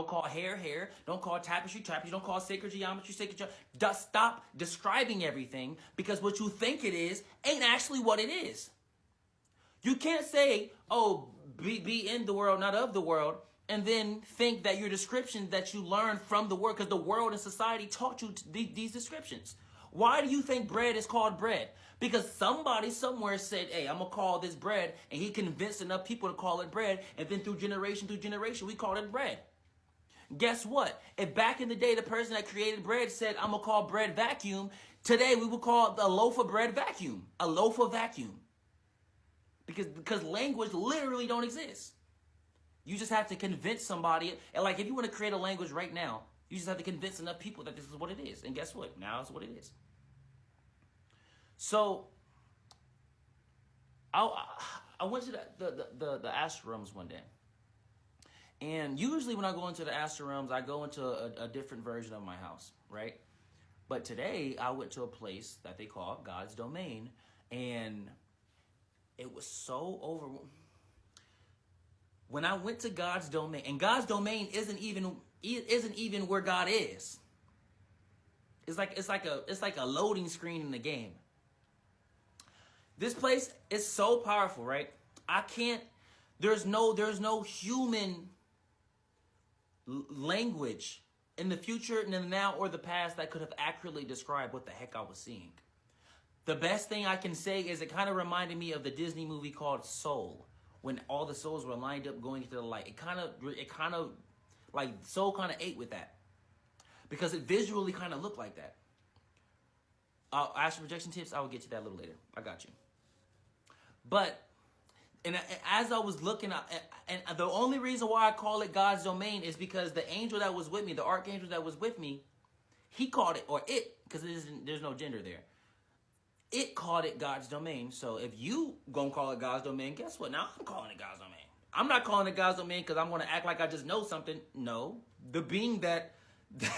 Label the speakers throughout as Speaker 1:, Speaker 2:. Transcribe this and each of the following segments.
Speaker 1: Don't call hair, hair. Don't call tapestry, tapestry. Don't call sacred geometry, sacred geometry. Stop describing everything, because what you think it is ain't actually what it is. You can't say, oh, be in the world, not of the world, and then think that your descriptions that you learned from the world, because the world and society taught you these descriptions. Why do you think bread is called bread? Because somebody somewhere said, hey, I'm going to call this bread, and he convinced enough people to call it bread, and then through generation, we called it bread. Guess what? If back in the day the person that created bread said, I'm going to call bread vacuum, today we would call a loaf of bread vacuum. A loaf of vacuum. Because language literally don't exist. You just have to convince somebody. And like if you want to create a language right now, you just have to convince enough people that this is what it is. And guess what? Now it's what it is. So I went to the astral realms one day. And usually when I go into the astral realms, I go into a different version of my house, right? But today I went to a place that they call God's domain, and it was so overwhelming. When I went to God's domain, and God's domain isn't even where God is. It's like a loading screen in the game. This place is so powerful, right? There's no human language in the future, in the now, or the past that could have accurately described what the heck I was seeing. The best thing I can say is it kind of reminded me of the Disney movie called Soul, when all the souls were lined up going into the light. It kind of like Soul kind of ate with that, because it visually kind of looked like that. Astral projection tips, I will get to that a little later. I got you. But and as I was looking at, and the only reason why I call it God's domain is because the angel that was with me, the archangel that was with me, he called it, or it, because there's no gender there. It called it God's domain. So if you gonna call it God's domain, guess what? Now I'm calling it God's domain. I'm not calling it God's domain because I'm gonna act like I just know something. No, the being that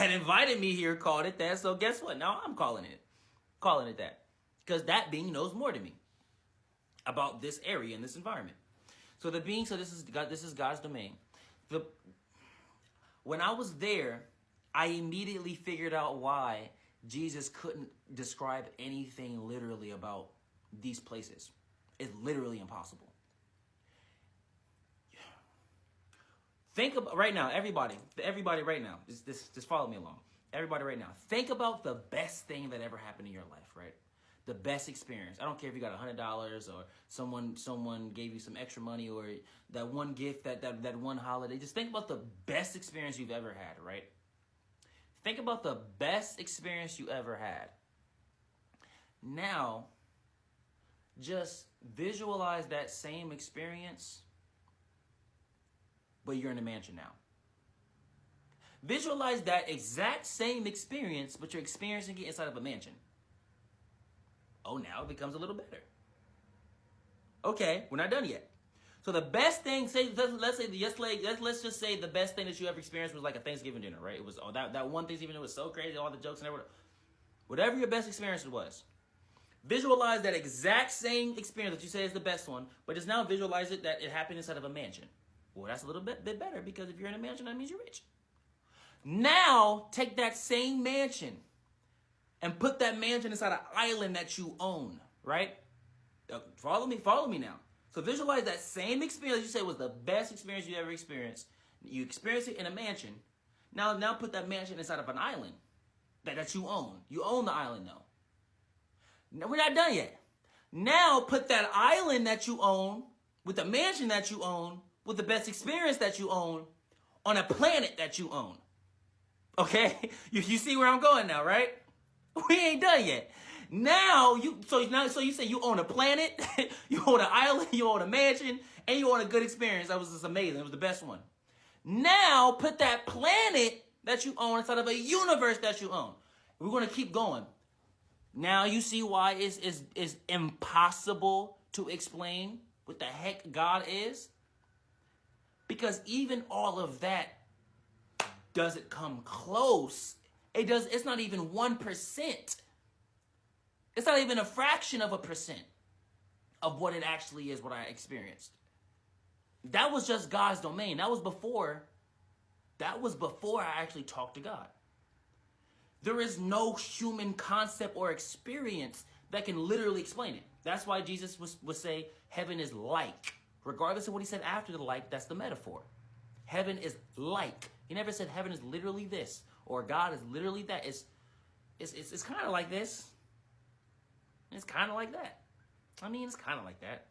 Speaker 1: invited me here called it that. So guess what? Now I'm calling it that, because that being knows more than me about this area and this environment. So the being, so this is God's domain. When I was there, I immediately figured out why Jesus couldn't describe anything literally about these places. It's literally impossible. Think about right now, everybody right now, just follow me along. Everybody right now, think about the best thing that ever happened in your life, right? The best experience. I don't care if you got $100 or someone gave you some extra money, or that one gift, that one holiday. Just think about the best experience you've ever had, right? Think about the best experience you ever had. Now, just visualize that same experience, but you're in a mansion now. Visualize that exact same experience, but you're experiencing it inside of a mansion. Oh, now it becomes a little better. Okay, we're not done yet. So the best thing, let's just say the best thing that you ever experienced was like a Thanksgiving dinner, right? It was that one Thanksgiving dinner was so crazy, all the jokes and everything. Whatever your best experience was, visualize that exact same experience that you say is the best one, but just now visualize it that it happened inside of a mansion. Well, that's a little bit better, because if you're in a mansion, that means you're rich. Now take that same mansion and put that mansion inside an island that you own, right? Follow me now. So visualize that same experience you say was the best experience you ever experienced. You experienced it in a mansion. Now put that mansion inside of an island that you own. You own the island though. No, we're not done yet. Now put that island that you own with the mansion that you own with the best experience that you own on a planet that you own. Okay? You see where I'm going now, right? We ain't done yet. Now you say you own a planet, you own an island, you own a mansion, and you own a good experience. That was just amazing. It was the best one. Now put that planet that you own inside of a universe that you own. We're going to keep going. Now you see why it's impossible to explain what the heck God is? Because even all of that doesn't come close. It's not even 1%. It's not even a fraction of a percent of what it actually is, what I experienced. That was just God's domain. That was before That was before I actually talked to God. There is no human concept or experience that can literally explain it. That's why Jesus would say heaven is like. Regardless of what he said after the like, that's the metaphor. Heaven is like. He never said heaven is literally this or God is literally that. It's kind of like this. It's kind of like that. I mean, it's kind of like that.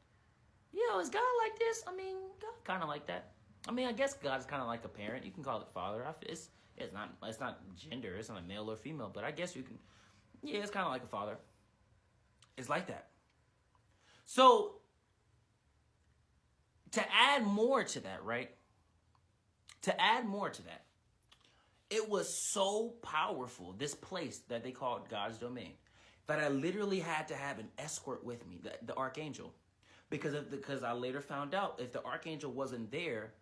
Speaker 1: Is God like this? I mean, God kind of like that. I mean, I guess God's kind of like a parent. You can call it father. It's not gender. It's not a male or female. But I guess you can. Yeah, it's kind of like a father. It's like that. So to add more to that, right? To add more to that, it was so powerful, this place that they called God's domain, that I literally had to have an escort with me, the archangel. Because I later found out if the archangel wasn't there,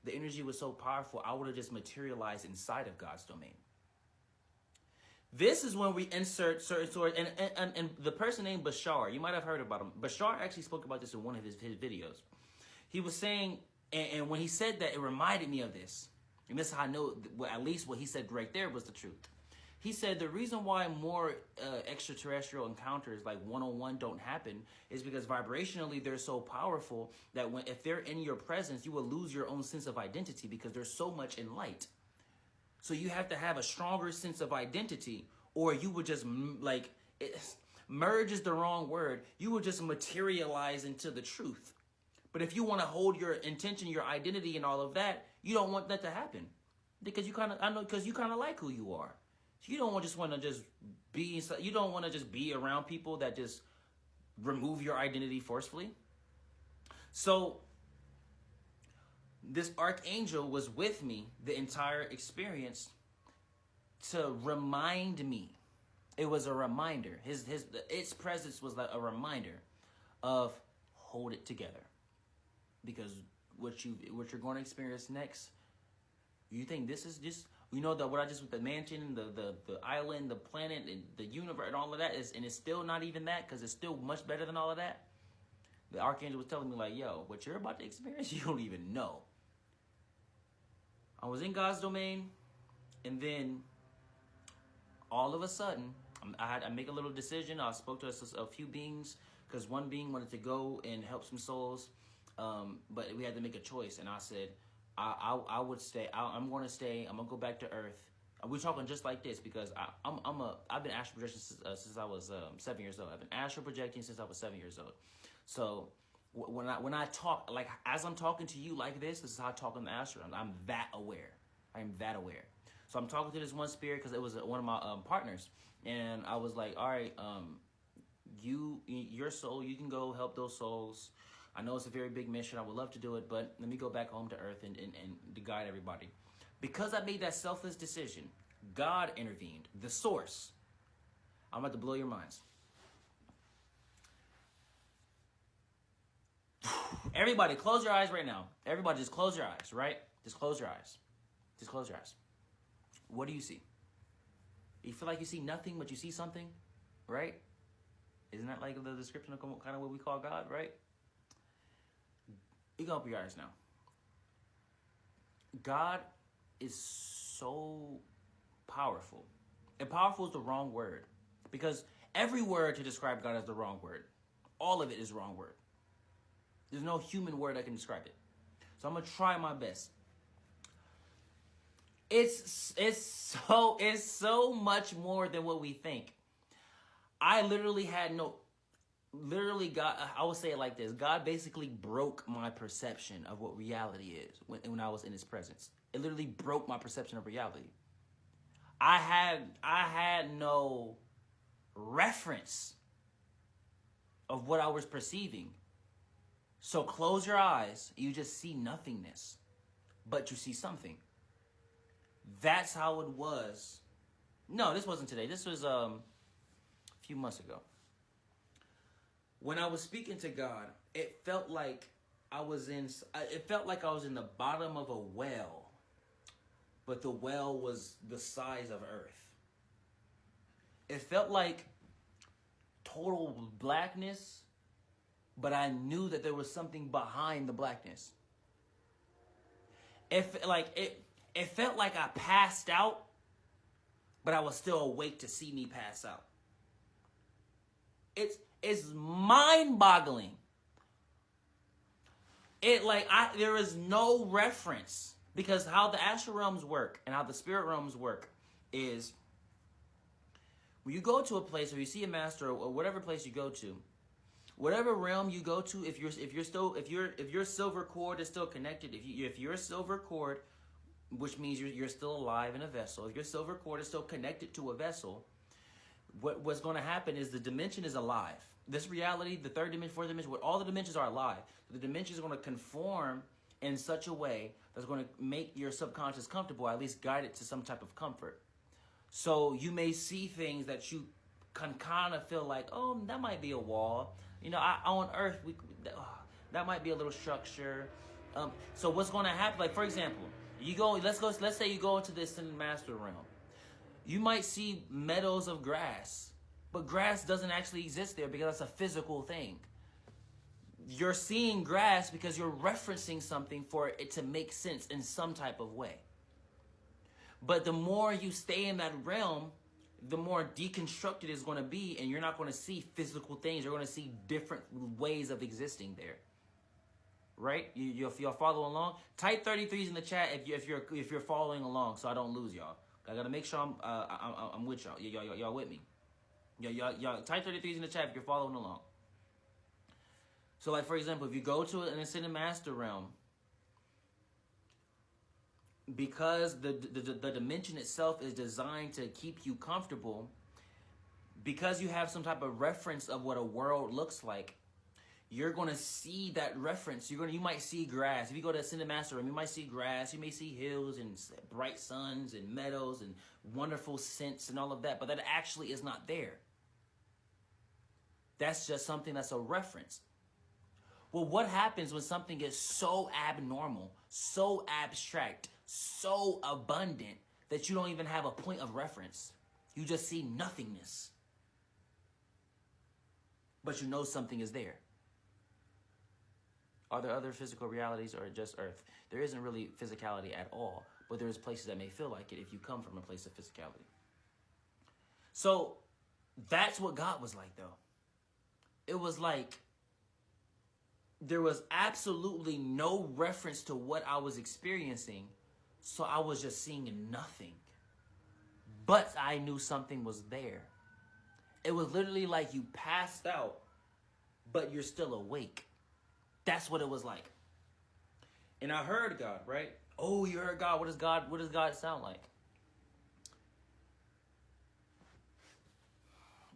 Speaker 1: the energy was so powerful, I would have just materialized inside of God's domain. This is when we insert certain stories. And the person named Bashar, you might have heard about him. Bashar actually spoke about this in one of his videos. He was saying, and when he said that, it reminded me of this. And this is how I know, at least what he said right there was the truth. He said the reason why more extraterrestrial encounters like one-on-one don't happen is because vibrationally they're so powerful that if they're in your presence, you will lose your own sense of identity because there's so much in light. So you have to have a stronger sense of identity, or you would just merge is the wrong word. You would just materialize into the truth. But if you want to hold your intention, your identity, and all of that, you don't want that to happen because you kind of like who you are. You don't want to just be. You don't want to just be around people that just remove your identity forcefully. So this archangel was with me the entire experience to remind me. It was a reminder. Its presence was like a reminder of hold it together, because what you're going to experience next. You think this is just. What I just with the mansion, the island, the planet, and the universe, and all of that and it's still not even that, because it's still much better than all of that. The archangel was telling me like, yo, what you're about to experience, you don't even know. I was in God's domain, and then all of a sudden, I make a little decision. I spoke to a few beings, because one being wanted to go and help some souls, but we had to make a choice, and I said, I would stay. I'm going to stay. I'm going to go back to Earth. We're talking just like this because I've been astral projecting since I was 7 years old. I've been astral projecting since I was 7 years old. So when I talk, like as I'm talking to you like this is how I talk in the astral. I'm that aware. I'm that aware. So I'm talking to this one spirit because it was one of my partners, and I was like, all right, your soul, you can go help those souls. I know it's a very big mission. I would love to do it, but let me go back home to Earth and to guide everybody. Because I made that selfless decision, God intervened, the source. I'm about to blow your minds. Everybody, close your eyes right now. Everybody, just close your eyes, right? Just close your eyes. Just close your eyes. What do you see? You feel like you see nothing, but you see something, right? Isn't that like the description of kind of what we call God, right? You can open your eyes now. God is so powerful. And powerful is the wrong word. Because every word to describe God is the wrong word. All of it is the wrong word. There's no human word that can describe it. So I'm going to try my best. It's so much more than what we think. I literally had God, I would say it like this. God basically broke my perception of what reality is when I was in his presence. It literally broke my perception of reality. I had no reference of what I was perceiving. So close your eyes, you just see nothingness, but you see something. That's how it was. No, this wasn't today. This was a few months ago. When I was speaking to God, it felt like I was in the bottom of a well, but the well was the size of Earth. It felt like total blackness, but I knew that there was something behind the blackness. It felt like I passed out, but I was still awake to see me pass out. It's mind-boggling. There is no reference, because how the astral realms work and how the spirit realms work is when you go to a place or you see a master or whatever place you go to, whatever realm you go to, if your silver cord is still connected, if your silver cord, which means you're still alive in a vessel, if your silver cord is still connected to a vessel, what's going to happen is the dimension is alive. This reality, the third dimension, fourth dimension, all the dimensions are alive. The dimension is going to conform in such a way that's going to make your subconscious comfortable, at least guide it to some type of comfort. So you may see things that you can kind of feel like, oh, that might be a wall. On Earth, that might be a little structure. So what's going to happen? Like, for example, let's say you go into this Ascended Master realm. You might see meadows of grass, but grass doesn't actually exist there because that's a physical thing. You're seeing grass because you're referencing something for it to make sense in some type of way. But the more you stay in that realm, the more deconstructed it's going to be, and you're not going to see physical things. You're going to see different ways of existing there. Right? If y'all follow along, type 33s in the chat if you're following along, so I don't lose y'all. I gotta make sure I'm with y'all. Y'all with me? Y'all type 33s in the chat if you're following along. So, like, for example, if you go to an Ascended Master realm, because the dimension itself is designed to keep you comfortable, because you have some type of reference of what a world looks like, you're going to see that reference. You might see grass. If you go to Ascended Master Realm, you might see grass. You may see hills and bright suns and meadows and wonderful scents and all of that. But that actually is not there. That's just something that's a reference. Well, what happens when something is so abnormal, so abstract, so abundant that you don't even have a point of reference? You just see nothingness. But you know something is there. Are there other physical realities or just Earth? There isn't really physicality at all, but there's places that may feel like it if you come from a place of physicality. So that's what God was like, though. It was like there was absolutely no reference to what I was experiencing, so I was just seeing nothing. But I knew something was there. It was literally like you passed out, but you're still awake. That's what it was like. And I heard God, right? Oh, you heard God. What does God sound like?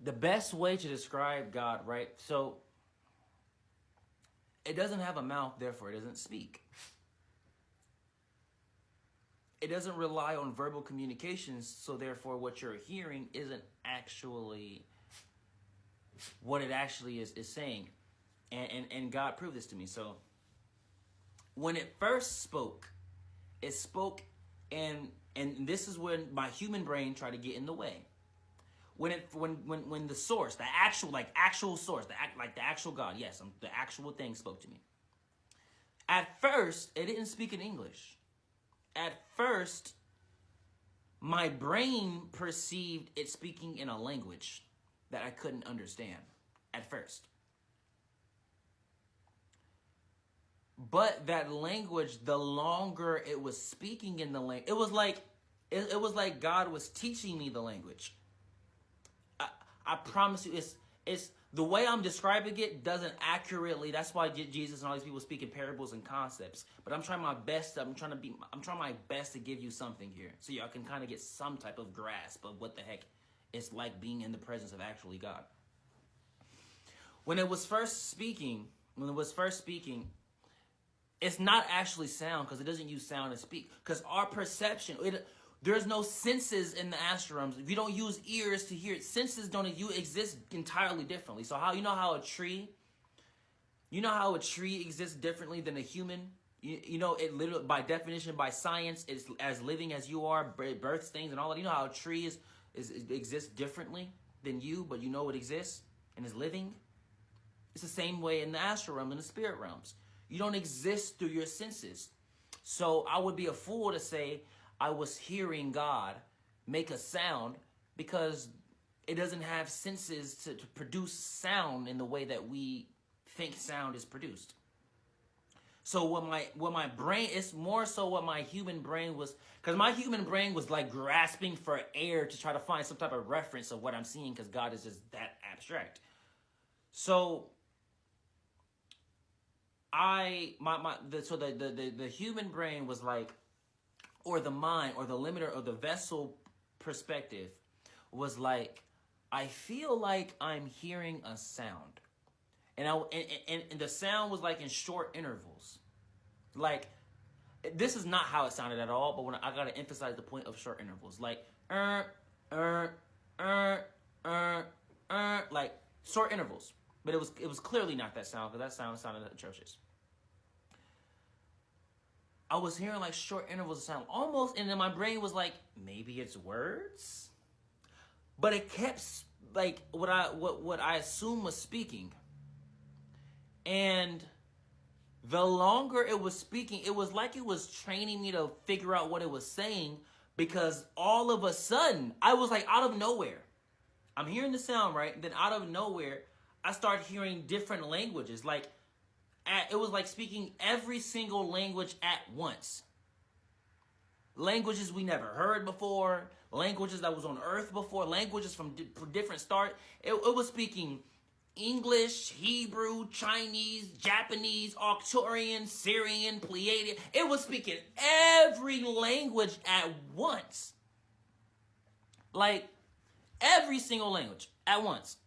Speaker 1: The best way to describe God, right? So it doesn't have a mouth, therefore it doesn't speak. It doesn't rely on verbal communications, so therefore what you're hearing isn't actually what it actually is saying. And God proved this to me. So when it first spoke, it spoke, and this is when my human brain tried to get in the way. When the source, the actual source, the actual God, yes, the actual thing spoke to me. At first, it didn't speak in English. At first, my brain perceived it speaking in a language that I couldn't understand at first. But that language, the longer it was speaking in the language, it was like God was teaching me the language. I promise you, it's the way I'm describing it doesn't accurately. That's why Jesus and all these people speak in parables and concepts. But I'm trying my best. I'm trying my best to give you something here, so y'all can kind of get some type of grasp of what the heck it's like being in the presence of actually God. When it was first speaking, it's not actually sound, because it doesn't use sound to speak. Because our perception, there's no senses in the astral realms. We don't use ears to hear it. Senses don't exist entirely differently. So how a tree exists differently than a human? It literally, by definition, by science, it's as living as you are, births things and all that. You know how a tree exists differently than you, but you know it exists and is living? It's the same way in the astral realm and the spirit realms. You don't exist through your senses. So I would be a fool to say I was hearing God make a sound because it doesn't have senses to produce sound in the way that we think sound is produced. So what my brain, it's more so what my human brain was, because my human brain was like grasping for air to try to find some type of reference of what I'm seeing, because God is just that abstract. So the human brain was like, or the mind or the limiter or the vessel perspective was like, I feel like I'm hearing a sound. And the sound was like in short intervals. Like, this is not how it sounded at all, but when I gotta emphasize the point of short intervals. Like, like short intervals. But it was clearly not that sound, because that sound sounded atrocious. I was hearing like short intervals of sound, almost, and then my brain was like, maybe it's words? But it kept like what I assumed was speaking. And the longer it was speaking, it was like it was training me to figure out what it was saying, because all of a sudden, I was like out of nowhere. I'm hearing the sound, right? And then out of nowhere, I started hearing different languages. Like, it was like speaking every single language at once. Languages we never heard before, languages that was on earth before, languages from different start. It was speaking English, Hebrew, Chinese, Japanese, Arcturian, Syrian, Pleiadian. It was speaking every language at once. Like, every single language at once.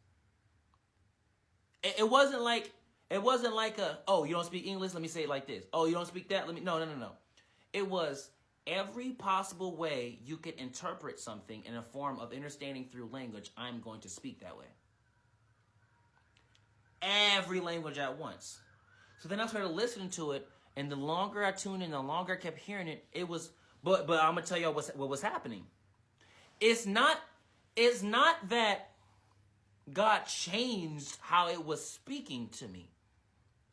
Speaker 1: It wasn't like oh, you don't speak English, let me say it like this. Oh, you don't speak that, no. It was every possible way you could interpret something in a form of understanding through language, I'm going to speak that way. Every language at once. So then I started listening to it, and the longer I tuned in, the longer I kept hearing it, it was, but I'm gonna tell y'all what was happening. It's not that God changed how it was speaking to me.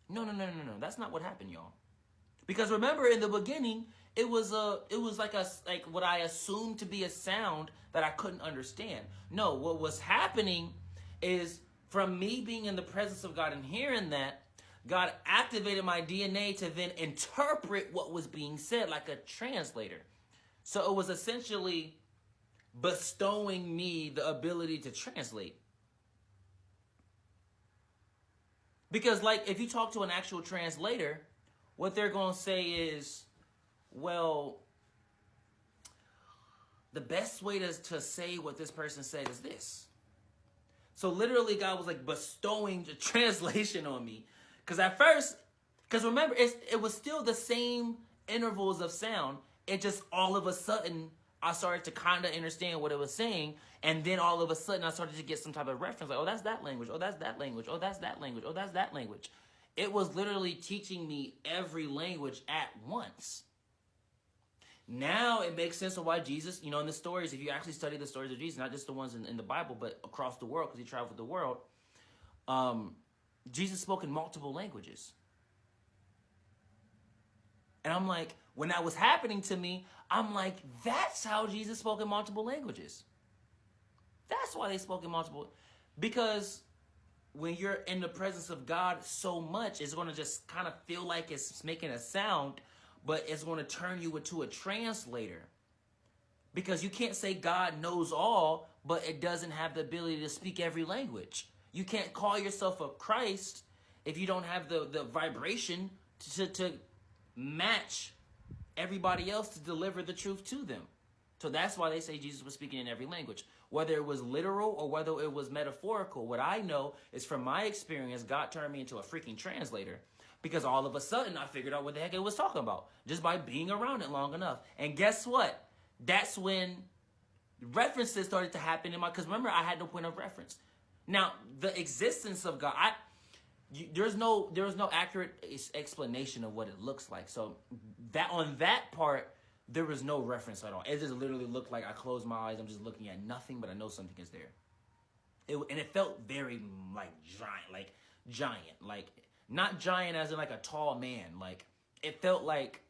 Speaker 1: No. That's not what happened, y'all. Because remember, in the beginning, it was like what I assumed to be a sound that I couldn't understand. No, what was happening is, from me being in the presence of God and hearing that, God activated my DNA to then interpret what was being said like a translator. So it was essentially bestowing me the ability to translate. Because, like, if you talk to an actual translator, what they're going to say is, well, the best way to say what this person said is this. So literally, God was like bestowing the translation on me. Because at first, remember, it was still the same intervals of sound. It just all of a sudden, I started to kind of understand what it was saying. And then all of a sudden, I started to get some type of reference. Like, oh, that's that language. Oh, that's that language. Oh, that's that language. Oh, that's that language. It was literally teaching me every language at once. Now it makes sense of why Jesus, in the stories, if you actually study the stories of Jesus, not just the ones in the Bible, but across the world, because he traveled the world, Jesus spoke in multiple languages. And I'm like, when that was happening to me, I'm like, that's how Jesus spoke in multiple languages. That's why they spoke in multiple. Because when you're in the presence of God so much, it's going to just kind of feel like it's making a sound, but it's going to turn you into a translator. Because you can't say God knows all, but it doesn't have the ability to speak every language. You can't call yourself a Christ if you don't have the vibration to match everybody else to deliver the truth to them. So that's why they say Jesus was speaking in every language. Whether it was literal or whether it was metaphorical, what I know is, from my experience, God turned me into a freaking translator. Because all of a sudden, I figured out what the heck it was talking about, just by being around it long enough. And guess what? That's when references started to happen in because remember, I had no point of reference. Now, the existence of God, there's no accurate explanation of what it looks like. So that on that part, there was no reference at all. It just literally looked like I closed my eyes. I'm just looking at nothing, but I know something is there. And it felt very giant, like not giant as in like a tall man. Like, it felt like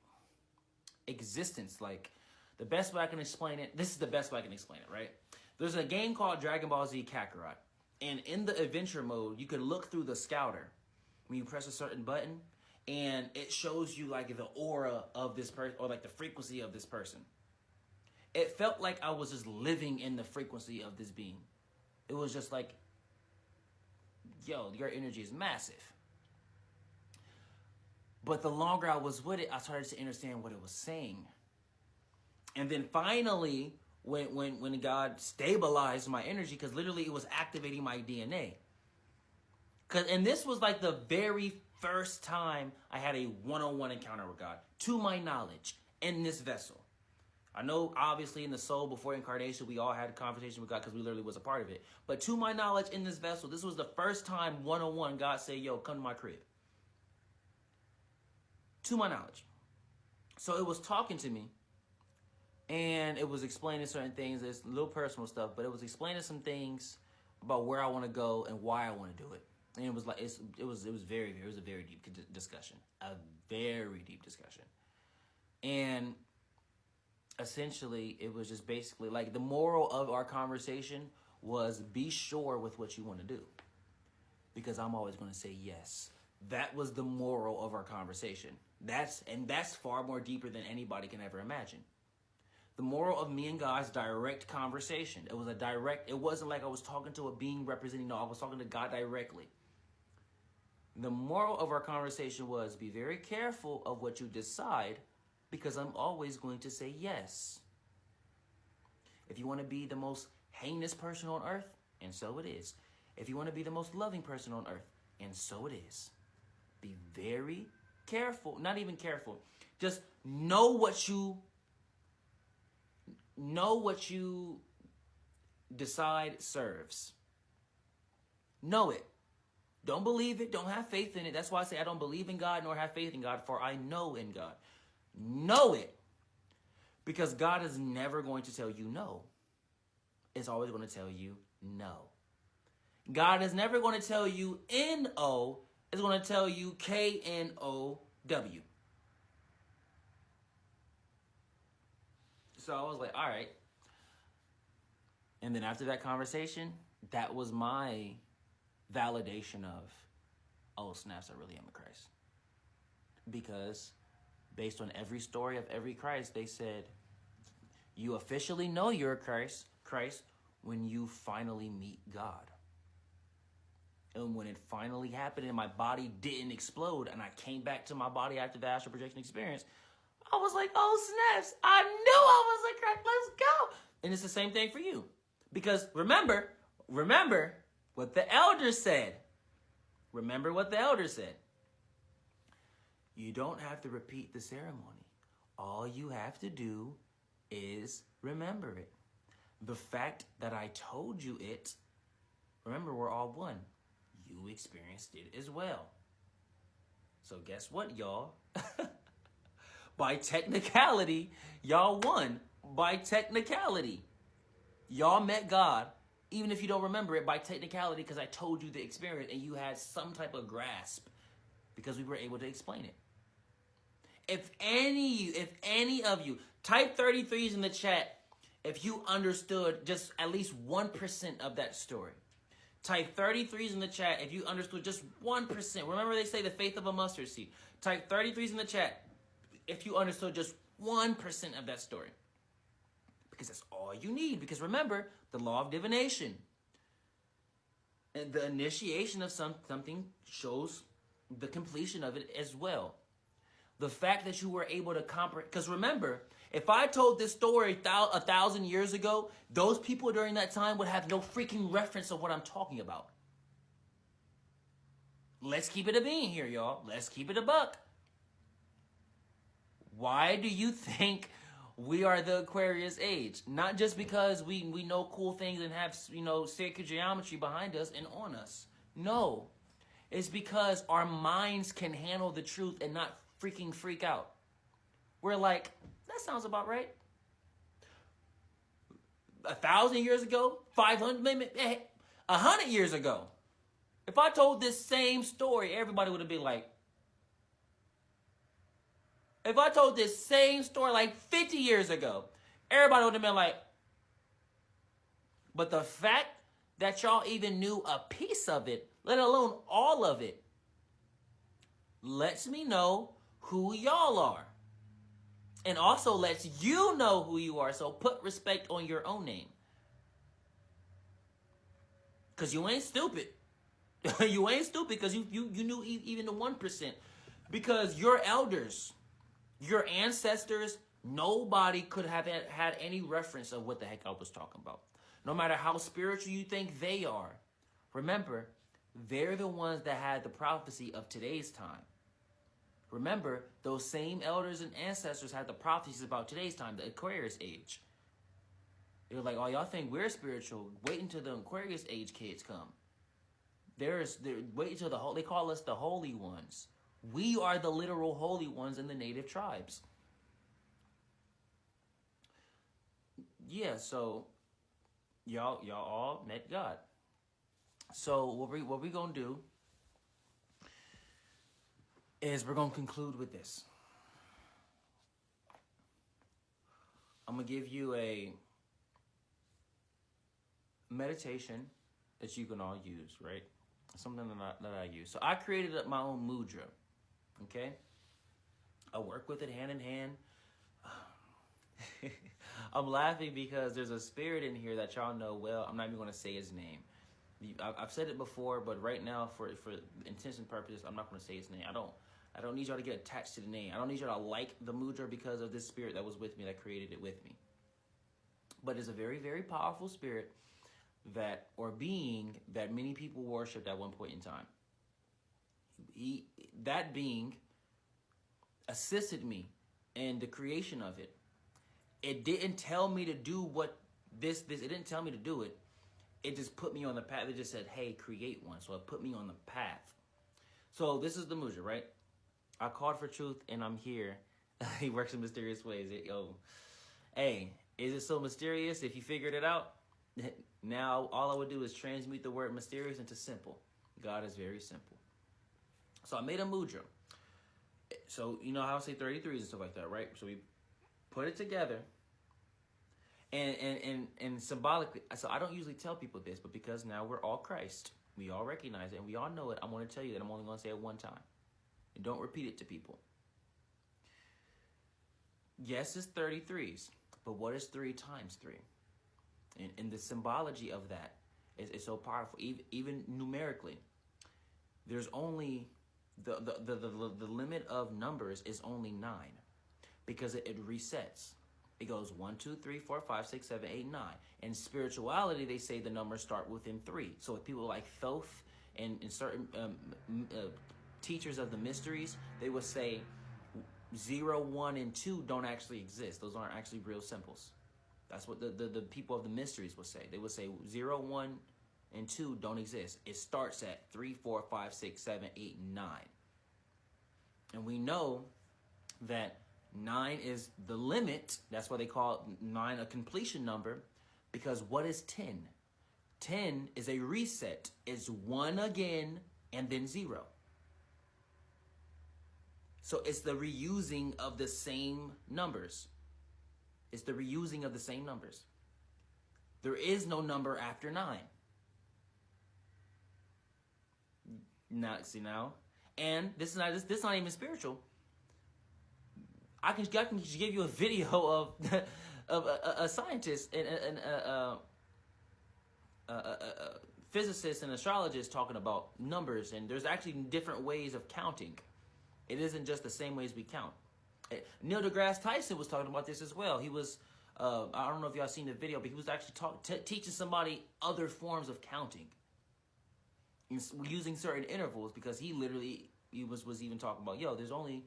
Speaker 1: existence, like The best way I can explain it, this is the best way I can explain it, right? There's a game called Dragon Ball Z Kakarot. And in the adventure mode, you can look through the scouter when you press a certain button, and it shows you like the aura of this person, or like the frequency of this person. It felt like I was just living in the frequency of this being. It was just like, yo, your energy is massive. But the longer I was with it, I started to understand what it was saying. And then finally, when God stabilized my energy, because literally it was activating my DNA. And this was like the very first time I had a one-on-one encounter with God, to my knowledge, in this vessel. I know, obviously, in the soul before incarnation, we all had a conversation with God because we literally was a part of it. But to my knowledge, in this vessel, this was the first time one-on-one God said, yo, come to my crib. To my knowledge. So it was talking to me, and it was explaining certain things. It's a little personal stuff, but it was explaining some things about where I want to go and why I want to do it. And it was like, it was a very deep discussion, a very deep discussion. And essentially, it was just basically like the moral of our conversation was be sure with what you want to do, because I'm always going to say yes. That was the moral of our conversation. That's far more deeper than anybody can ever imagine. The moral of me and God's direct conversation. It was it wasn't like I was talking to a being representing, no, I was talking to God directly. The moral of our conversation was be very careful of what you decide, because I'm always going to say yes. If you want to be the most heinous person on earth, and so it is. If you want to be the most loving person on earth, and so it is. Be very careful, not even careful. Just know what you decide serves. Know it. Don't believe it. Don't have faith in it. That's why I say I don't believe in God nor have faith in God, for I know in God. Know it. Because God is never going to tell you no. It's always going to tell you no. God is never going to tell you N-O. It's going to tell you K-N-O-W. So I was like, all right. And then after that conversation, that was my validation of, oh, snaps, I really am a Christ. Because based on every story of every Christ, they said, you officially know you're a Christ when you finally meet God. And when it finally happened and my body didn't explode and I came back to my body after the astral projection experience, I was like, oh, snaps, I knew I was a Christ, let's go. And it's the same thing for you. Because remember what the elders said. Remember what the elders said. You don't have to repeat the ceremony. All you have to do is remember it. The fact that I told you it, remember, we're all one. You experienced it as well. So guess what, y'all? By technicality, y'all won. By technicality. Y'all met God, even if you don't remember it, by technicality, because I told you the experience and you had some type of grasp because we were able to explain it. If any of you, type 33s in the chat if you understood just at least 1% of that story. Type 33s in the chat if you understood just 1%. Remember they say the faith of a mustard seed. Type 33s in the chat if you understood just 1% of that story. Because that's all you need. Because remember, the law of divination. And the initiation of something shows the completion of it as well. The fact that you were able to comprehend. Because remember, if I told this story 1,000 years ago, those people during that time would have no freaking reference of what I'm talking about. Let's keep it a bean here, y'all. Let's keep it a buck. Why do you think we are the Aquarius age? Not just because we know cool things and have, sacred geometry behind us and on us. No. It's because our minds can handle the truth and not freaking freak out. We're like, that sounds about right. 1,000 years ago, 500, maybe 100 years ago, if I told this same story, everybody would have been like, if I told this same story like 50 years ago, Everybody would have been like, but the fact that y'all even knew a piece of it, let alone all of it, lets me know who y'all are. And also lets you know who you are. So put respect on your own name. Because you ain't stupid. You ain't stupid because you knew even the 1%. Because your elders, your ancestors, nobody could have had any reference of what the heck I was talking about. No matter how spiritual you think they are, remember, they're the ones that had the prophecy of today's time. Remember, those same elders and ancestors had the prophecies about today's time, the Aquarius age. They're like, oh, y'all think we're spiritual? Wait until the Aquarius age kids come. Wait until they call us the holy ones. We are the literal holy ones in the native tribes. Yeah, so y'all all met God. So what we gonna do is we're gonna conclude with this. I'm gonna give you a meditation that you can all use, right? Something that I use. So I created my own mudra, okay? I work with it hand in hand. I'm laughing because there's a spirit in here that y'all know well. I'm not even going to say his name. I've said it before, but right now, for intention purposes, I'm not going to say his name. I don't need y'all to get attached to the name. I don't need y'all to like the mudra because of this spirit that was with me, that created it with me. But it's a very, very powerful spirit or being that many people worshipped at one point in time. That being assisted me in the creation of it. It didn't tell me to do what this. It didn't tell me to do it. It just put me on the path. It just said, hey, create one. So it put me on the path. So this is the mudra, right? I called for truth and I'm here. He works in mysterious ways. Hey, is it so mysterious? If you figured it out, now all I would do is transmute the word mysterious into simple. God is very simple. So I made a mudra. So you know how I say 33s and stuff like that, right? So we put it together, and symbolically. So I don't usually tell people this, but because now we're all Christ, we all recognize it, and we all know it. I'm going to tell you that I'm only going to say it one time, and don't repeat it to people. Yes, it's 33s, but what is 3 times 3? And the symbology of that is so powerful. Even numerically, there's only the limit of numbers is only 9. Because it resets. It goes 1, 2, 3, 4, 5, 6, 7, 8, 9. In spirituality, they say the numbers start within 3. So with people like Thoth and certain teachers of the mysteries, they would say 0, 1, and 2 don't actually exist. Those aren't actually real symbols. That's what the people of the mysteries would say. They would say 0, 1, and 2 don't exist. It starts at 3, 4, 5, 6, 7, 8, 9. And we know that 9 is the limit. That's why they call 9 a completion number. Because what is 10? 10 is a reset. It's 1 again and then 0. So it's the reusing of the same numbers. It's the reusing of the same numbers. There is no number after 9. Now, see now? And this is not even spiritual. I can give you a video of a scientist and a physicist and astrologist talking about numbers, and there's actually different ways of counting. It isn't just the same ways we count. Neil deGrasse Tyson was talking about this as well. He was, I don't know if y'all seen the video, but he was actually teaching somebody other forms of counting using certain intervals, because he was even talking about, there's only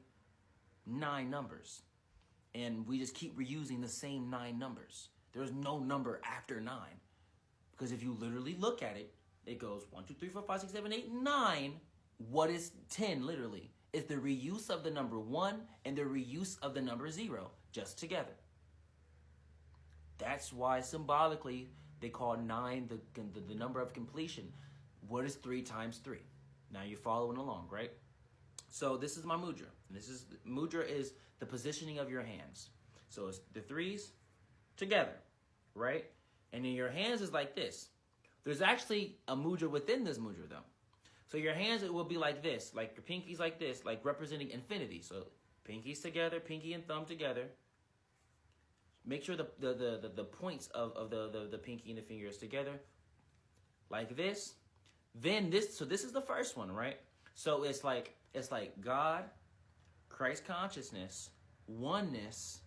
Speaker 1: 9 numbers, and we just keep reusing the same 9 numbers. There's no number after 9, because if you literally look at it, it goes 1, 2, 3, 4, 5, 6, 7, 8, 9. What is 10 literally? It's the reuse of the number 1 and the reuse of the number 0 just together. That's why symbolically they call 9 the number of completion. What is 3 times 3? Now you're following along, right? So this is my mudra. Mudra is the positioning of your hands. So it's the 3s, together, right? And then your hands is like this. There's actually a mudra within this mudra, though. So your hands, it will be like this, like your pinkies like this, like representing infinity. So pinkies together, pinky and thumb together. Make sure the points of the pinky and the fingers together, like this. Then this, so this is the first one, right? So it's like God, Christ consciousness, oneness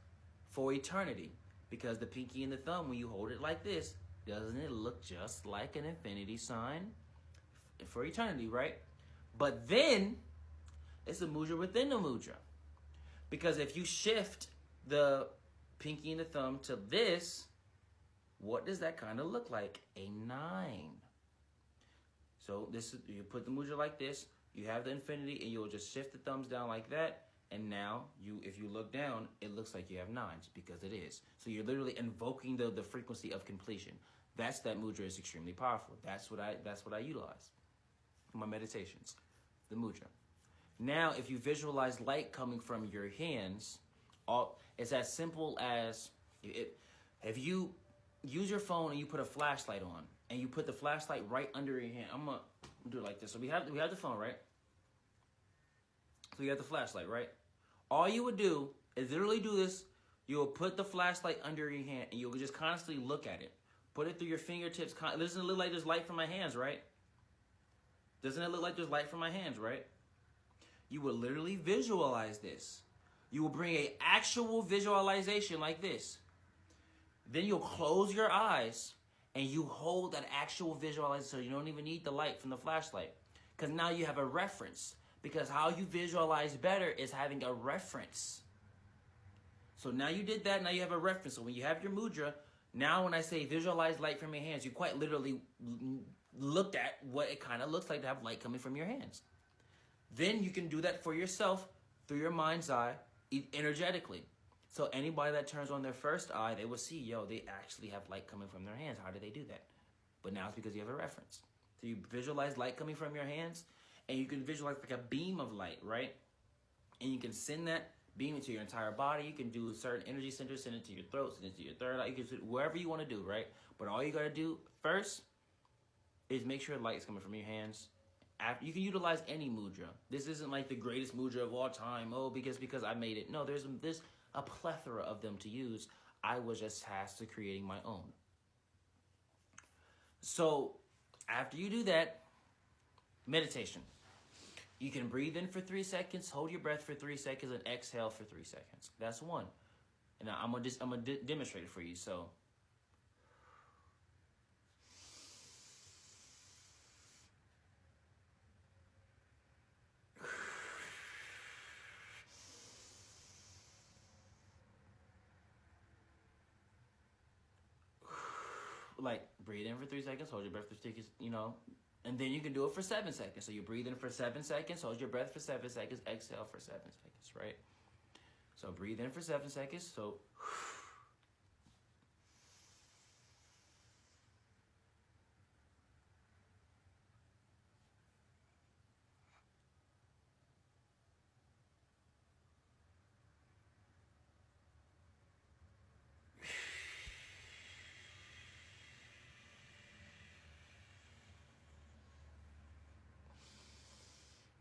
Speaker 1: for eternity. Because the pinky and the thumb, when you hold it like this, doesn't it look just like an infinity sign for eternity, right? But then it's a mudra within the mudra. Because if you shift the pinky and the thumb to this, what does that kind of look like? A 9. So this is, you put the mudra like this, you have the infinity, and you'll just shift the thumbs down like that. And now, if you look down, it looks like you have 9s, because it is. So you're literally invoking the frequency of completion. That mudra is extremely powerful. That's what I utilize in my meditations, the mudra. Now, if you visualize light coming from your hands, it's as simple as if you use your phone and you put a flashlight on, and you put the flashlight right under your hand. I'm gonna do it like this. So we have the phone, right? So you have the flashlight, right? All you would do is literally do this. You will put the flashlight under your hand, and you'll just constantly look at it. Put it through your fingertips. Doesn't it look like there's light from my hands, right? Doesn't it look like there's light from my hands, right? You will literally visualize this. You will bring an actual visualization like this. Then you'll close your eyes, and you hold that actual visualization, so you don't even need the light from the flashlight. Because now you have a reference. Because how you visualize better is having a reference. So now you did that, now you have a reference. So when you have your mudra, now when I say visualize light from your hands, you quite literally looked at what it kind of looks like to have light coming from your hands. Then you can do that for yourself through your mind's eye, energetically. So anybody that turns on their first eye, they will see, they actually have light coming from their hands. How do they do that? But now it's because you have a reference. So you visualize light coming from your hands, and you can visualize like a beam of light, right? And you can send that beam into your entire body. You can do certain energy centers, send it to your throat, send it to your third eye. You can do wherever you want to do, right? But all you got to do first is make sure light is coming from your hands. You can utilize any mudra. This isn't like the greatest mudra of all time. Oh, because I made it. No, there's a plethora of them to use. I was just tasked to creating my own. So after you do that, meditation. You can breathe in for 3 seconds, hold your breath for 3 seconds, and exhale for 3 seconds. That's one. And I'm gonna demonstrate it for you. So, like breathe in for 3 seconds, hold your breath for 3 seconds, and then you can do it for 7 seconds. So you breathe in for 7 seconds, hold your breath for 7 seconds, exhale for 7 seconds, right? So breathe in for 7 seconds. So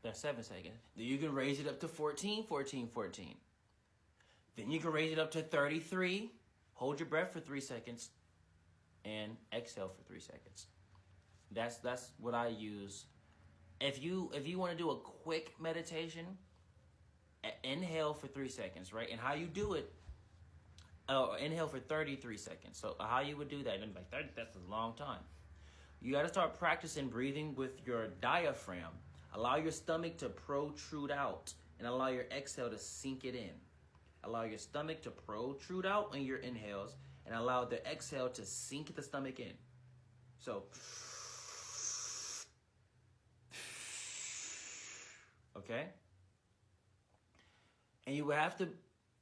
Speaker 1: that's 7 seconds. Then you can raise it up to 14, 14, 14. Then you can raise it up to 33. Hold your breath for 3 seconds and exhale for 3 seconds. That's what I use. If you want to do a quick meditation, inhale for 3 seconds, right? And how you do it, inhale for 33 seconds. So how you would do that, and like 30, that's a long time. You got to start practicing breathing with your diaphragm. Allow your stomach to protrude out, and allow your exhale to sink it in. Allow your stomach to protrude out on your inhales, and allow the exhale to sink the stomach in. So, okay? And you will have to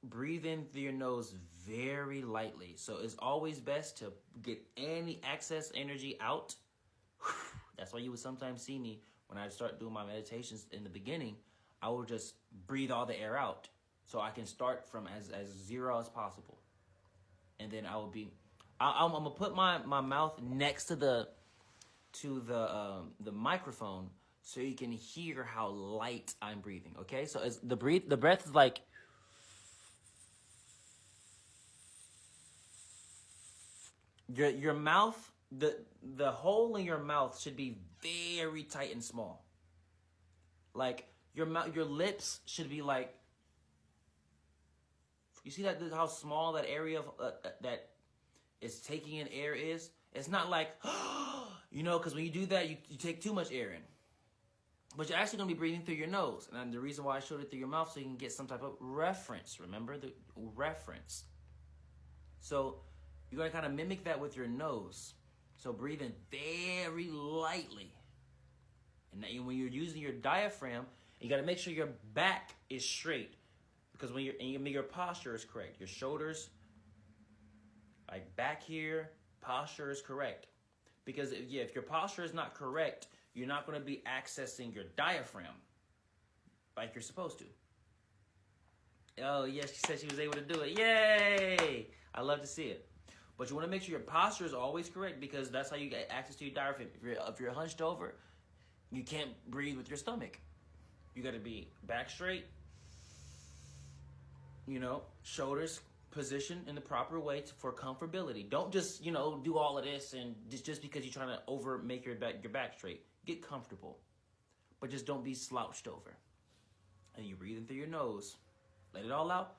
Speaker 1: breathe in through your nose very lightly. So it's always best to get any excess energy out. That's why you would sometimes see me when I start doing my meditations in the beginning, I will just breathe all the air out so I can start from as zero as possible. and then I will be. I'm gonna put my mouth next to the microphone so you can hear how light I'm breathing. Okay, so as the breath is like. Your mouth, the hole in your mouth should be very tight and small. Like your lips should be like. You see that how small that area of that is taking in air is? It's not like, because when you do that, you take too much air in. But you're actually going to be breathing through your nose. And the reason why I showed it through your mouth, so you can get some type of reference. Remember the reference. So you're going to kind of mimic that with your nose. So breathe in very lightly. And when you're using your diaphragm, you got to make sure your back is straight. Because when your posture is correct. Your shoulders, like back here, posture is correct. Because if your posture is not correct, you're not going to be accessing your diaphragm like you're supposed to. Oh, yes, she said she was able to do it. Yay! I love to see it. But you want to make sure your posture is always correct because that's how you get access to your diaphragm. If you're hunched over, you can't breathe with your stomach. You got to be back straight, shoulders positioned in the proper way for comfortability. Don't just, do all of this and just because you're trying to make your back straight. Get comfortable, but just don't be slouched over. And you breathe in through your nose. Let it all out.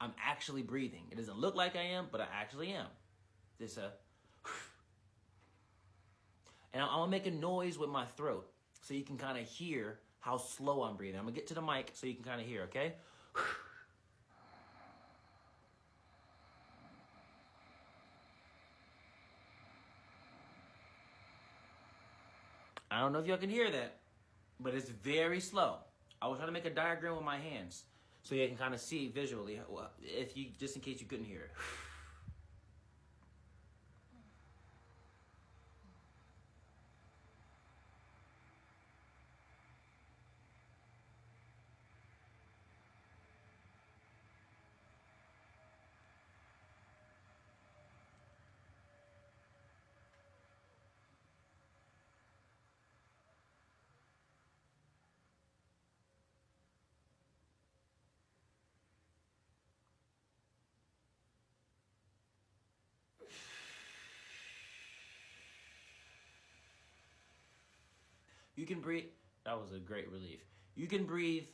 Speaker 1: I'm actually breathing. It doesn't look like I am, but I actually am. And I'm going to make a noise with my throat so you can kind of hear how slow I'm breathing. I'm going to get to the mic so you can kind of hear, okay? I don't know if y'all can hear that, but it's very slow. I was trying to make a diagram with my hands so you can kind of see visually, just in case you couldn't hear it. You can breathe. That was a great relief. You can breathe.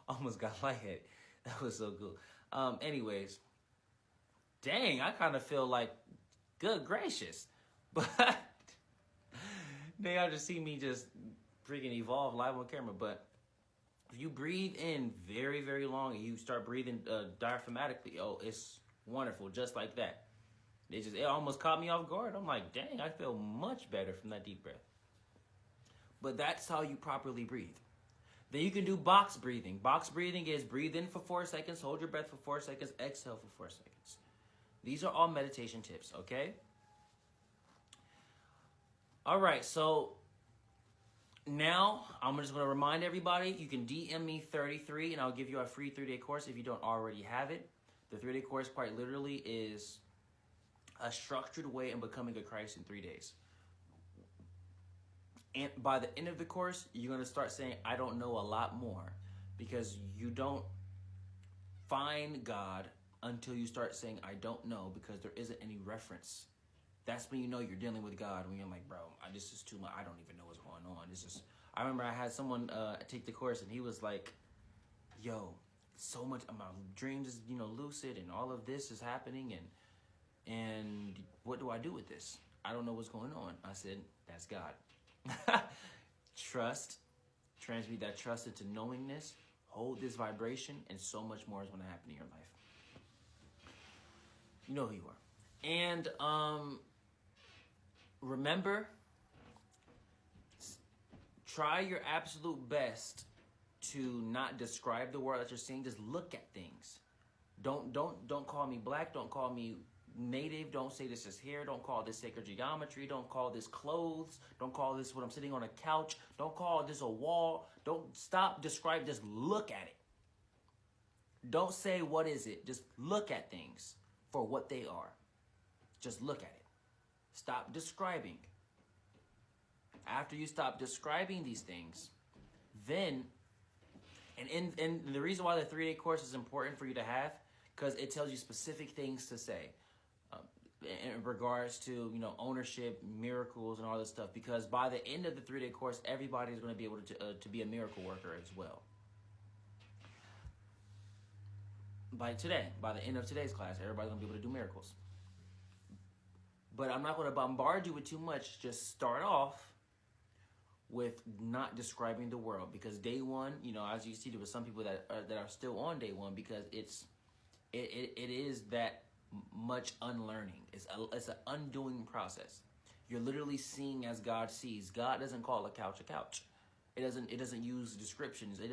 Speaker 1: Almost got lightheaded. That was so cool. Anyways, dang, I kind of feel like, good gracious. But they all just see me just freaking evolve live on camera. But if you breathe in very, very long and you start breathing diaphragmatically, it's wonderful, just like that. It almost caught me off guard. I'm like, dang, I feel much better from that deep breath. But that's how you properly breathe. Then you can do box breathing. Box breathing is breathe in for 4 seconds, hold your breath for 4 seconds, exhale for 4 seconds. These are all meditation tips, okay? All right, so now I'm just going to remind everybody, you can DM me 33 and I'll give you a free 3-day course if you don't already have it. The 3-day course quite literally is a structured way in becoming a Christ in 3 days. And by the end of the course, you're going to start saying, I don't know a lot more. Because you don't find God until you start saying, I don't know, because there isn't any reference. That's when you know you're dealing with God. When you're like, bro, this is too much. I don't even know what's going on. I remember I had someone take the course, and he was like, yo, so much, my dreams is, lucid, and all of this is happening, and what do I do with this? I don't know what's going on. I said, that's God. Trust, transmute that trust into knowingness, hold this vibration, and so much more is going to happen in your life. You know who you are. And remember, try your absolute best to not describe the world that you're seeing. Just look at things. Don't call me black. Don't call me native. Don't say this is hair. Don't call this sacred geometry. Don't call this clothes. Don't call this what I'm sitting on a couch. Don't call this a wall. Don't stop describe. Just look at it. Don't say what is it. Just look at things for what they are. Just look at it. Stop describing. After you stop describing these things, then, and the reason why the 3-day course is important for you to have, because it tells you specific things to say in regards to, ownership, miracles, and all this stuff. Because by the end of the 3-day course, everybody is going to be able to be a miracle worker as well. By the end of today's class, everybody's going to be able to do miracles. But I'm not going to bombard you with too much. Just start off with not describing the world, because day one, as you see, there were some people that are still on day one, because it is that much unlearning. It's an undoing process. You're literally seeing as God sees. God doesn't call a couch a couch. It doesn't use descriptions. It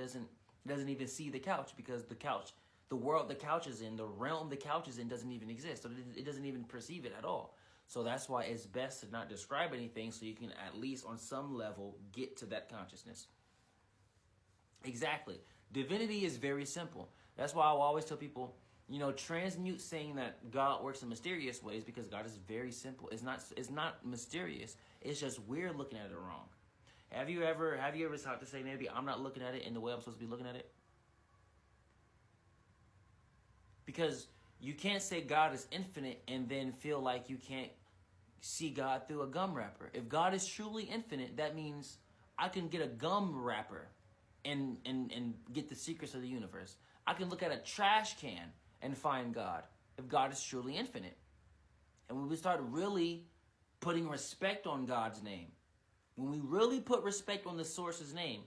Speaker 1: doesn't even see the couch, because the world the couch is in, the realm the couch is in, doesn't even exist. So it doesn't even perceive it at all. So that's why it's best to not describe anything, so you can at least on some level get to that consciousness. Exactly. Divinity is very simple. That's why I always tell people, transmute saying that God works in mysterious ways, because God is very simple. It's not mysterious. It's just we're looking at it wrong. Have you ever thought to say, maybe I'm not looking at it in the way I'm supposed to be looking at it? Because you can't say God is infinite and then feel like you can't see God through a gum wrapper. If God is truly infinite, that means I can get a gum wrapper and get the secrets of the universe. I can look at a trash can and find God, if God is truly infinite. And when we start really putting respect on God's name, when we really put respect on the source's name,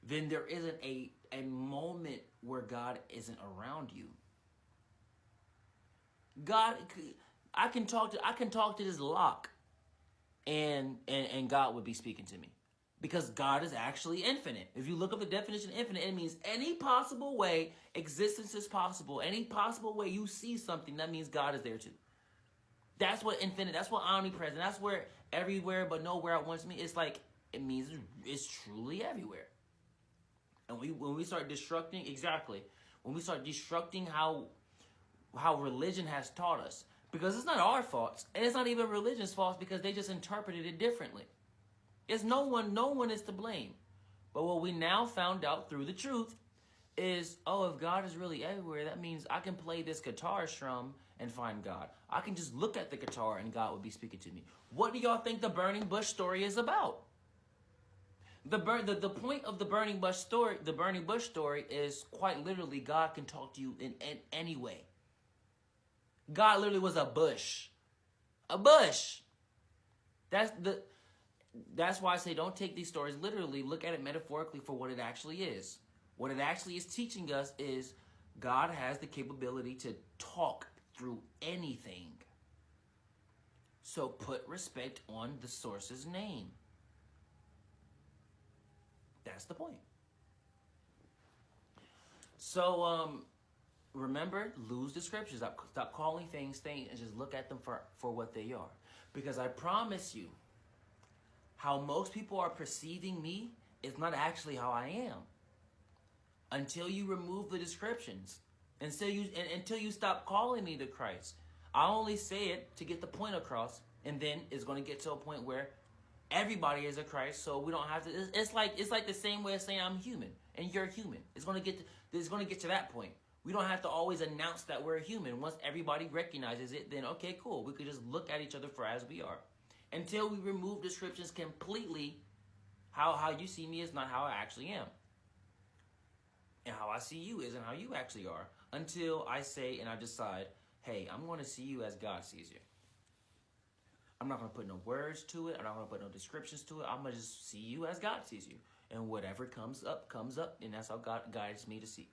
Speaker 1: then there isn't a moment where God isn't around you. God, I can talk to this lock, and God would be speaking to me, because God is actually infinite. If you look up the definition of infinite, it means any possible way existence is possible. Any possible way you see something, that means God is there too. That's what infinite. That's what omnipresent. That's where everywhere but nowhere at once means. It's like it means it's truly everywhere. And when we start destructing, when we start destructing how religion has taught us, because it's not our fault, and it's not even religion's fault, because they just interpreted it differently. It's no one is to blame. But what we now found out through the truth is, if God is really everywhere, that means I can play this guitar strum and find God. I can just look at the guitar and God would be speaking to me. What do y'all think the burning bush story is about? The point of the burning bush story is quite literally God can talk to you in any way. God literally was a bush. A bush. That's why I say don't take these stories literally. Look at it metaphorically for what it actually is. What it actually is teaching us is God has the capability to talk through anything. So put respect on the source's name. That's the point. So, remember, lose descriptions. Stop calling things and just look at them for what they are. Because I promise you, how most people are perceiving me is not actually how I am. Until you remove the descriptions. Until you stop calling me the Christ. I only say it to get the point across. And then it's going to get to a point where everybody is a Christ, so we don't have to. It's like the same way of saying I'm human and you're human. It's going to get to that point. We don't have to always announce that we're human. Once everybody recognizes it, then okay, cool. We could just look at each other for as we are. Until we remove descriptions completely, how you see me is not how I actually am. And how I see you isn't how you actually are. Until I say and I decide, hey, I'm going to see you as God sees you. I'm not going to put no words to it. I'm not going to put no descriptions to it. I'm going to just see you as God sees you. And whatever comes up. And that's how God guides me to see.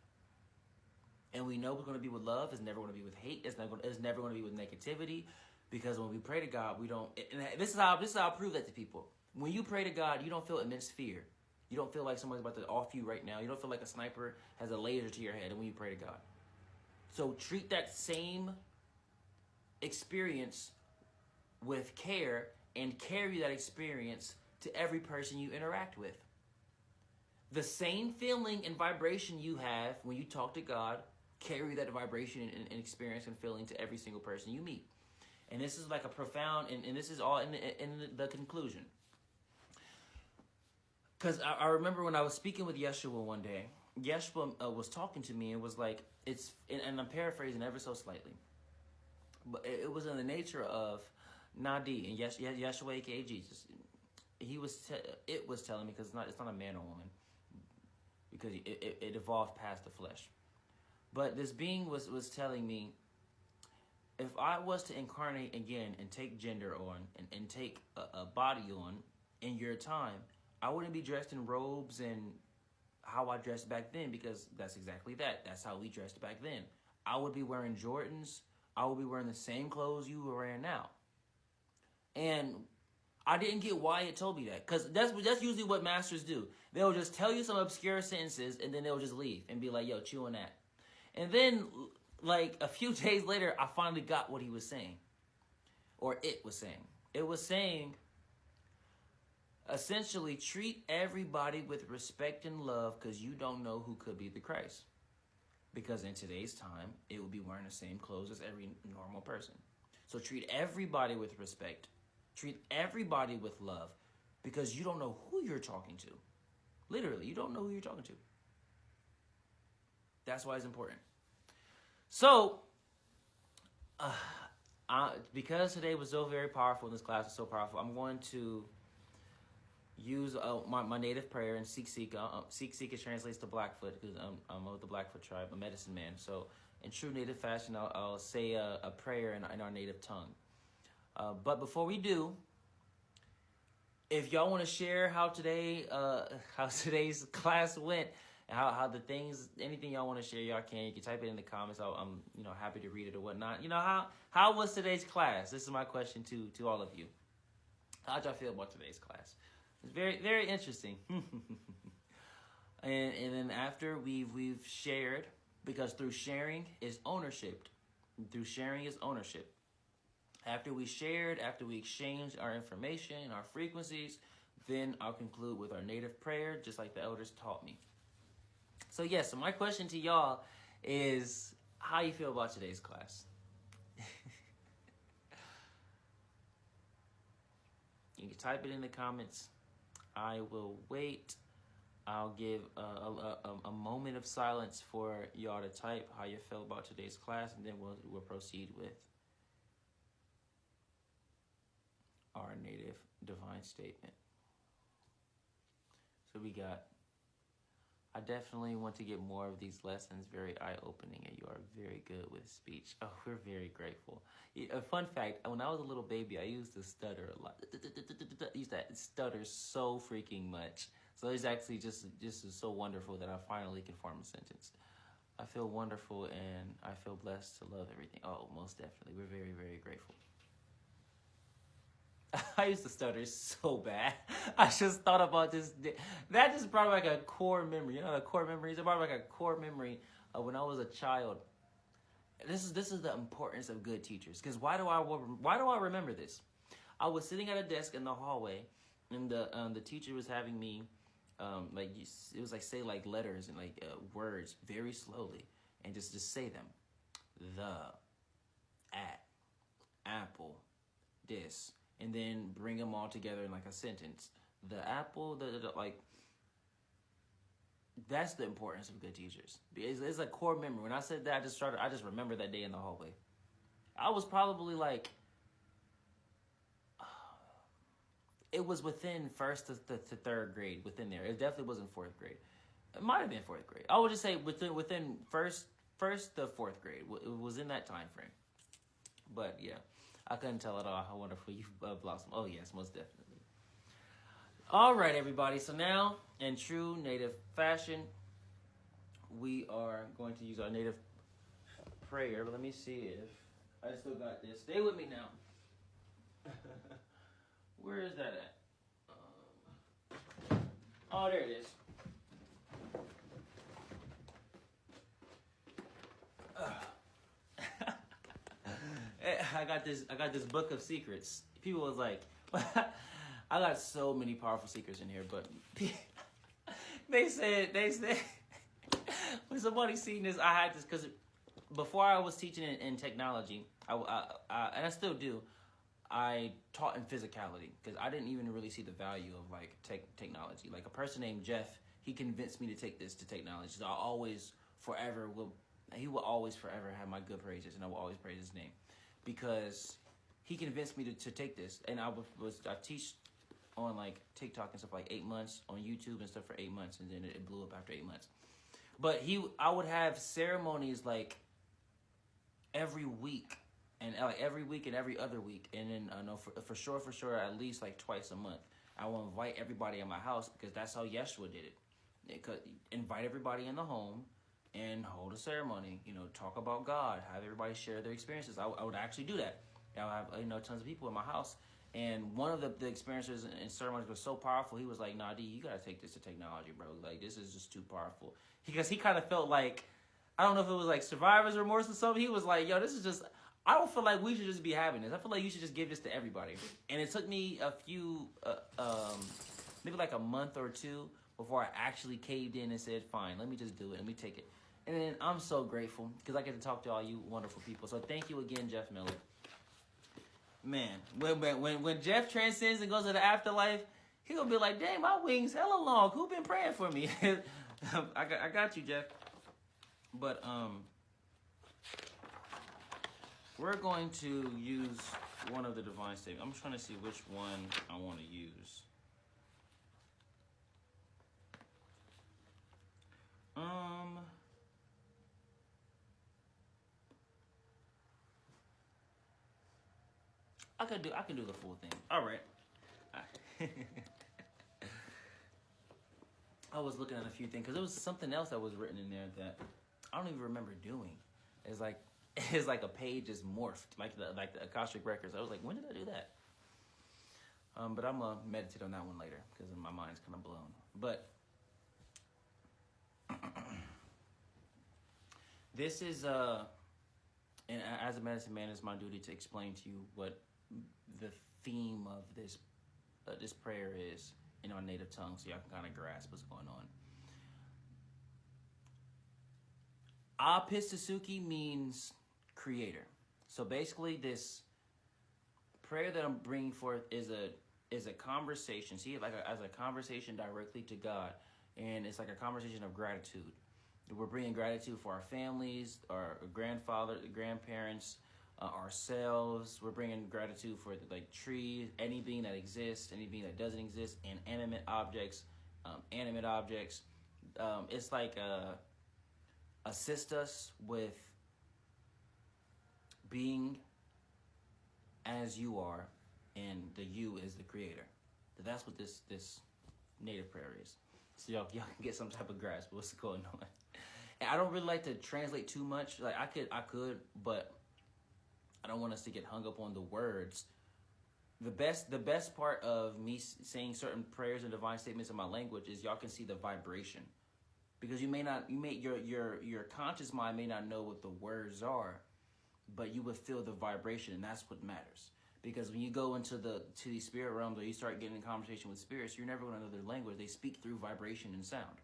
Speaker 1: And we know it's going to be with love. It's never going to be with hate. It's never going to be with negativity. Because when we pray to God, we don't. And this is how I prove that to people. When you pray to God, you don't feel immense fear. You don't feel like somebody's about to off you right now. You don't feel like a sniper has a laser to your head when you pray to God. So treat that same experience with care and carry that experience to every person you interact with. The same feeling and vibration you have when you talk to God, carry that vibration and experience and feeling to every single person you meet. And this is like a profound, and this is all in the conclusion. Because I remember when I was speaking with Yeshua one day, Yeshua was talking to me and was like, and I'm paraphrasing ever so slightly, but it was in the nature of Nadiie, and Yeshua, aka Jesus. It was telling me, because it's not a man or woman, because it evolved past the flesh. But this being was telling me, if I was to incarnate again and take gender on and take a body on in your time, I wouldn't be dressed in robes and how I dressed back then, because that's exactly that. That's how we dressed back then. I would be wearing Jordans. I would be wearing the same clothes you were wearing now. And I didn't get why it told me that, because that's usually what masters do. They'll just tell you some obscure sentences, and then they'll just leave and be like, yo, chew on that. And then, like, a few days later, I finally got what he was saying. Or it was saying. It was saying, essentially, treat everybody with respect and love, because you don't know who could be the Christ. Because in today's time, it would be wearing the same clothes as every normal person. So treat everybody with respect. Treat everybody with love, because you don't know who you're talking to. Literally, you don't know who you're talking to. That's why it's important. So, because today was so very powerful, this class was so powerful, I'm going to use my native prayer and Seek. Seek translates to Blackfoot, because I'm of the Blackfoot tribe, a medicine man. So in true native fashion, I'll say a prayer in our native tongue. But before we do, if y'all want to share how today's class went, and how the things, anything y'all want to share, y'all can. You can type it in the comments. I'm happy to read it or whatnot. How was today's class? This is my question to all of you. How'd y'all feel about today's class? It's very, very interesting. and then after we've shared, because through sharing is ownership. Through sharing is ownership. After we shared, after we exchanged our information, our frequencies, then I'll conclude with our native prayer, just like the elders taught me. So so my question to y'all is, how you feel about today's class? You can type it in the comments. I will wait. I'll give a moment of silence for y'all to type how you feel about today's class, and then we'll proceed with our native divine statement. So we got, I definitely want to get more of these lessons, very eye-opening, and you are very good with speech. Oh, we're very grateful. A fun fact, when I was a little baby, I used to stutter a lot. I used to stutter so freaking much. So it's actually just so wonderful that I finally can form a sentence. I feel wonderful, and I feel blessed to love everything. Oh, most definitely. We're very, very grateful. I used to stutter so bad. I just thought about this. That just brought back a core memory. You know, the core memories. It brought back a core memory of when I was a child. This is the importance of good teachers. Because why do I remember this? I was sitting at a desk in the hallway, and the teacher was having me, it was like say like letters and like words very slowly, and just say them. The, at, apple, this. And then bring them all together in like a sentence. The apple, that's the importance of good teachers. It's a core memory. When I said that, I just remember that day in the hallway. I was probably like, it was within first to third grade, within there. It definitely wasn't fourth grade. It might have been fourth grade. I would just say within first to fourth grade. It was in that time frame. But yeah. I couldn't tell at all how wonderful you've blossomed. Oh, yes, most definitely. All right, everybody. So now, in true native fashion, we are going to use our native prayer. But let me see if I still got this. Stay with me now. Where is that at? Oh, there it is. I got this book of secrets. People was like, I got so many powerful secrets in here, but they said when somebody seen this, I had this because before I was teaching in technology, and I still do. I taught in physicality because I didn't even really see the value of like technology. Like a person named Jeff, he convinced me to take this to technology. So I always he will always forever have my good praises, and I will always praise his name because he convinced me to take this. And I teach on like TikTok and stuff like 8 months, on YouTube and stuff for 8 months, and then it blew up after 8 months. But I would have ceremonies like every week. And like every week and every other week, and then I know for sure, at least like twice a month, I will invite everybody in my house because that's how Yeshua did it. It could invite everybody in the home and hold a ceremony. You know, talk about God, have everybody share their experiences. I would actually do that. I would have tons of people in my house, and one of the experiences and ceremonies was so powerful. He was like, "Nadiie, you gotta take this to technology, bro. Like this is just too powerful." Because he kind of felt like, I don't know if it was like survivor's remorse or something. He was like, "Yo, this is just." I don't feel like we should just be having this. I feel like you should just give this to everybody. And it took me a few, maybe like a month or two before I actually caved in and said, fine, let me just do it. Let me take it. And then I'm so grateful because I get to talk to all you wonderful people. So thank you again, Jeff Miller. Man, when Jeff transcends and goes to the afterlife, he's going to be like, dang, my wings hella long. Who been praying for me? I got you, Jeff. But, we're going to use one of the divine statements. I'm trying to see which one I want to use. I can do the full thing. All right. I was looking at a few things because there was something else that was written in there that I don't even remember doing. It's like a page is morphed, like the Akashic Records. I was like, when did I do that? But I'm gonna meditate on that one later because my mind's kind of blown. But this is and as a medicine man, it's my duty to explain to you what the theme of this prayer is in our native tongue, so y'all can kind of grasp what's going on. Apistasuki means creator. So basically this prayer that I'm bringing forth is a conversation. See it like as a conversation directly to God. And it's like a conversation of gratitude. We're bringing gratitude for our families, our grandfather, grandparents, ourselves. We're bringing gratitude for like trees, any being that exists, any being that doesn't exist, inanimate objects, animate objects. It's like assist us with being as you are, and the you is the creator. So that's what this native prayer is. So y'all can get some type of grasp of what's going on. And I don't really like to translate too much. Like I could, but I don't want us to get hung up on the words. The best part of me saying certain prayers and divine statements in my language is y'all can see the vibration. Because your conscious mind may not know what the words are, but you would feel the vibration, and that's what matters. Because when you go into these spirit realms, or you start getting in conversation with spirits, you're never going to know their language. They speak through vibration and sound.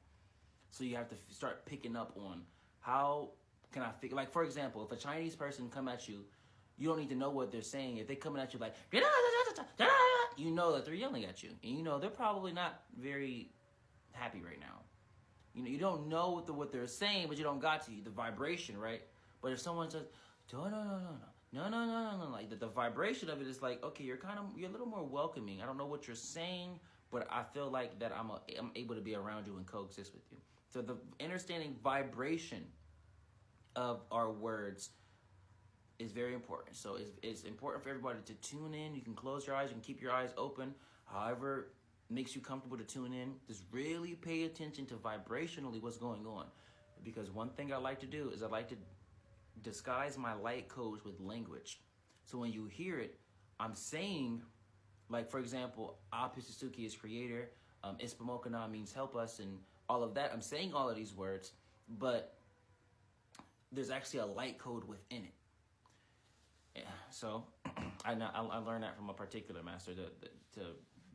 Speaker 1: So you have to start picking up on how can I figure. Like for example, if a Chinese person come at you, you don't need to know what they're saying. If they coming at you like, you know that they're yelling at you, and you know they're probably not very happy right now. You know, you don't know what they're saying, but you don't got to the vibration, right? But if someone says, no, like the vibration of it is like, okay, you're a little more welcoming. I don't know what you're saying, but I feel like that I'm able to be around you and coexist with you. So the understanding vibration of our words is very important. So it's important for everybody to tune in. You can close your eyes, you can keep your eyes open, however makes you comfortable to tune in. Just really pay attention to vibrationally what's going on. Because one thing I like to do is I like to disguise my light codes with language. So when you hear it, I'm saying, like for example, Apistasuki is creator, Ispamokana means help us, and all of that. I'm saying all of these words, but there's actually a light code within it. Yeah. So I learned that from a particular master to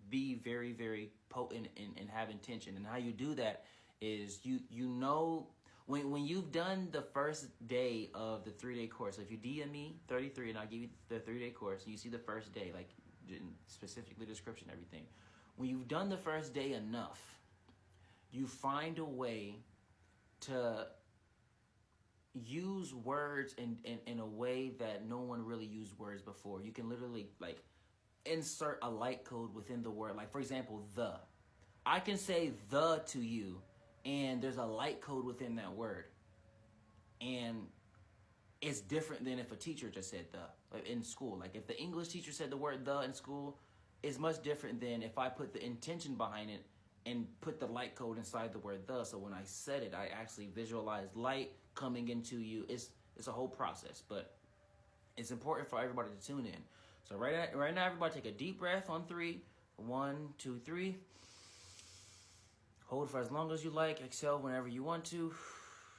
Speaker 1: be very, very potent and have intention. And how you do that is you know when you've done the first day of the 3-day course. So if you DM me 33 and I'll give you the 3-day course, you see the first day, like specifically description, everything. When you've done the first day enough, you find a way to use words in a way that no one really used words before. You can literally like insert a light code within the word. Like for example, the. I can say the to you and there's a light code within that word. And it's different than if a teacher just said the like in school. Like if the English teacher said the word the in school, it's much different than if I put the intention behind it and put the light code inside the word the. So when I said it, I actually visualized light coming into you. It's a whole process, but it's important for everybody to tune in. So right now, everybody take a deep breath on 3. 1, 2, 3. Hold for as long as you like. Exhale whenever you want to.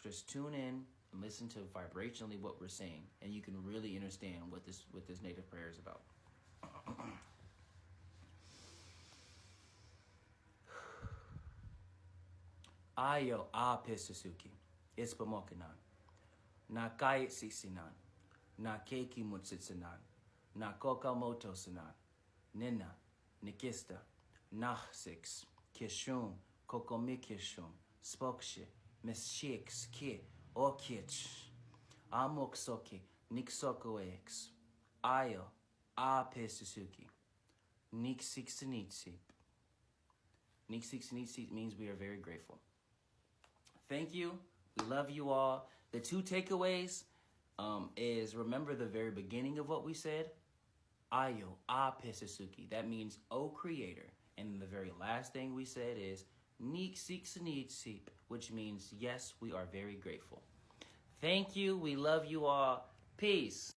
Speaker 1: Just tune in and listen to vibrationally what we're saying, and you can really understand what this native prayer is about. Ayo a pesasuki, ispamokinan, na kai sisinan, na keiki mutsitsinan, na kokamoto sanan, nina, nikista, nahsix, kishum, kokomikishum, spokshe, mischiks, ki, okich, amoksoki, niksokoex, ayo a pesasuki, niksixinitsip. Niksixinitsip means we are very grateful. Thank you. We love you all. The 2 takeaways is remember the very beginning of what we said. Ayo a pesasuki. That means, O Creator. And the very last thing we said is niksixinitsip, which means, yes, we are very grateful. Thank you. We love you all. Peace.